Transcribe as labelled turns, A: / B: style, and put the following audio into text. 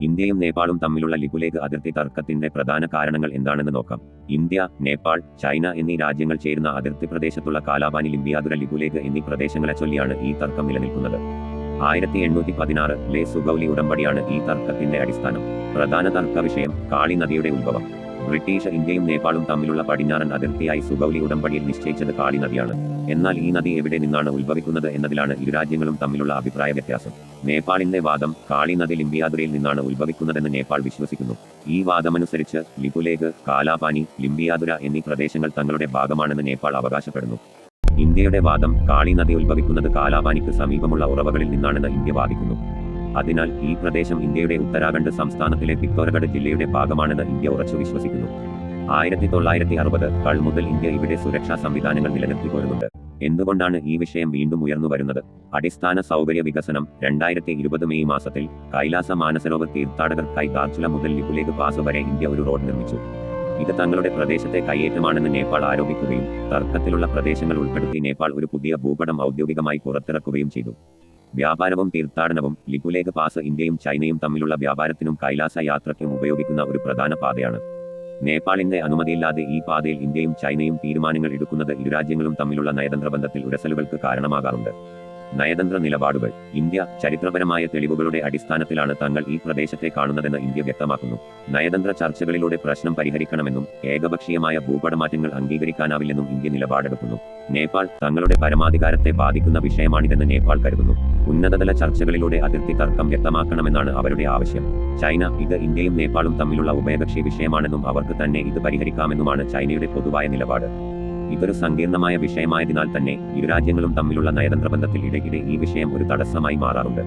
A: ഇന്ത്യയും നേപ്പാളും തമ്മിലുള്ള ലിപുലേഖ് അതിർത്തി തർക്കത്തിന്റെ പ്രധാന കാരണങ്ങൾ എന്താണെന്ന് നോക്കാം. ഇന്ത്യ, നേപ്പാൾ, ചൈന എന്നീ രാജ്യങ്ങൾ ചേരുന്ന അതിർത്തി പ്രദേശത്തുള്ള കാലാപാനി, ലിംബിയാതുര, ലിപുലേഖ് എന്നീ പ്രദേശങ്ങളെ ചൊല്ലിയാണ് ഈ തർക്കം നിലനിൽക്കുന്നത്. 1816 സുഗൗലി ഉടമ്പടിയാണ് ഈ തർക്കത്തിന്റെ അടിസ്ഥാനം. പ്രധാന തർക്ക വിഷയം കാളി നദിയുടെ ഉത്ഭവം. ബ്രിട്ടീഷ് ഇന്ത്യയും നേപ്പാളും തമ്മിലുള്ള പടിഞ്ഞാറൻ അതിർത്തിയായി സുഗൗലി ഉടമ്പടിയിൽ നിശ്ചയിച്ചത് കാളി നദിയാണ്. എന്നാൽ ഈ നദി എവിടെ നിന്നാണ് ഉത്ഭവിക്കുന്നത് എന്നതിലാണ് ഇരു രാജ്യങ്ങളും തമ്മിലുള്ള അഭിപ്രായ വ്യത്യാസം. നേപ്പാളിന്റെ വാദം കാളി നദി ലിംബിയാതുരയിൽ നിന്നാണ് ഉത്ഭവിക്കുന്നതെന്ന് നേപ്പാൾ വിശ്വസിക്കുന്നു. ഈ വാദമനുസരിച്ച് ലിപുലേഖ്, കാലാപാനി, ലിംബിയാതുര എന്നീ പ്രദേശങ്ങൾ തങ്ങളുടെ ഭാഗമാണെന്ന് നേപ്പാൾ അവകാശപ്പെടുന്നു. ഇന്ത്യയുടെ വാദം കാളി നദി ഉത്ഭവിക്കുന്നത് കാലാപാനിക്ക് സമീപമുള്ള ഉറവകളിൽ നിന്നാണെന്ന് ഇന്ത്യ വാദിക്കുന്നു. അതിനാൽ ഈ പ്രദേശം ഇന്ത്യയുടെ ഉത്തരാഖണ്ഡ് സംസ്ഥാനത്തിലെ പിത്തോരഗഡ് ജില്ലയുടെ ഭാഗമാണെന്ന് ഇന്ത്യ ഉറച്ചു വിശ്വസിക്കുന്നു. 1960 മുതൽ ഇന്ത്യ ഇവിടെ സുരക്ഷാ സംവിധാനങ്ങൾ നിലനിർത്തിപ്പോരുന്നുണ്ട്. എന്തുകൊണ്ടാണ് ഈ വിഷയം വീണ്ടും ഉയർന്നു വരുന്നത്? അടിസ്ഥാന സൗകര്യ വികസനം. 2020 മെയ് മാസത്തിൽ കൈലാസ മാനസരോവർ തീർത്ഥാടകർക്കായി ധാർചുല മുതൽ ലിപുലേഖ് പാസ് വരെ ഇന്ത്യ ഒരു റോഡ് നിർമ്മിച്ചു. ഇത് തങ്ങളുടെ പ്രദേശത്തെ കയ്യേറ്റമാണെന്ന് നേപ്പാൾ ആരോപിക്കുകയും തർക്കത്തിലുള്ള പ്രദേശങ്ങൾ ഉൾപ്പെടുത്തി നേപ്പാൾ ഒരു പുതിയ ഭൂപടം ഔദ്യോഗികമായി പുറത്തിറക്കുകയും ചെയ്തു. വ്യാപാരവും തീർത്ഥാടനവും. ലിപുലേഖ് പാസ് ഇന്ത്യയും ചൈനയും തമ്മിലുള്ള വ്യാപാരത്തിനും കൈലാസ യാത്രയ്ക്കും ഉപയോഗിക്കുന്ന ഒരു പ്രധാന പാതയാണ്. നേപ്പാളിന്റെ അനുമതിയില്ലാതെ ഈ പാതയിൽ ഇന്ത്യയും ചൈനയും തീരുമാനങ്ങൾ എടുക്കുന്നത് ഇരുരാജ്യങ്ങളും തമ്മിലുള്ള നയതന്ത്ര ബന്ധത്തിൽ ഉരസലുകൾക്ക് കാരണമാകാറുണ്ട്. നയതന്ത്ര നിലപാടുകൾ. ഇന്ത്യ ചരിത്രപരമായ തെളിവുകളുടെ അടിസ്ഥാനത്തിലാണ് തങ്ങൾ ഈ പ്രദേശത്തെ കാണുന്നതെന്ന് ഇന്ത്യ വ്യക്തമാക്കുന്നു. നയതന്ത്ര ചർച്ചകളിലൂടെ പ്രശ്നം പരിഹരിക്കണമെന്നും ഏകപക്ഷീയമായ ഭൂപടമാറ്റങ്ങൾ അംഗീകരിക്കാനാവില്ലെന്നും ഇന്ത്യ നിലപാടെടുക്കുന്നു. നേപ്പാൾ തങ്ങളുടെ പരമാധികാരത്തെ ബാധിക്കുന്ന വിഷയമാണിതെന്ന് നേപ്പാൾ കരുതുന്നു. ഉന്നതതല ചർച്ചകളിലൂടെ അതിർത്തി തർക്കം വ്യക്തമാക്കണമെന്നാണ് അവരുടെ ആവശ്യം. ചൈന ഇത് ഇന്ത്യയും നേപ്പാളും തമ്മിലുള്ള ഉഭയകക്ഷി വിഷയമാണെന്നും അവർക്ക് തന്നെ ഇത് പരിഹരിക്കാമെന്നുമാണ് ചൈനയുടെ പൊതുവായ നിലപാട്. ഇതൊരു സങ്കീർണമായ വിഷയമായതിനാൽ തന്നെ ഇരുരാജ്യങ്ങളും തമ്മിലുള്ള നയതന്ത്ര ബന്ധത്തിൽ ഇടയ്ക്കിടെ ഈ വിഷയം ഒരു തടസ്സമായി മാറാറുണ്ട്.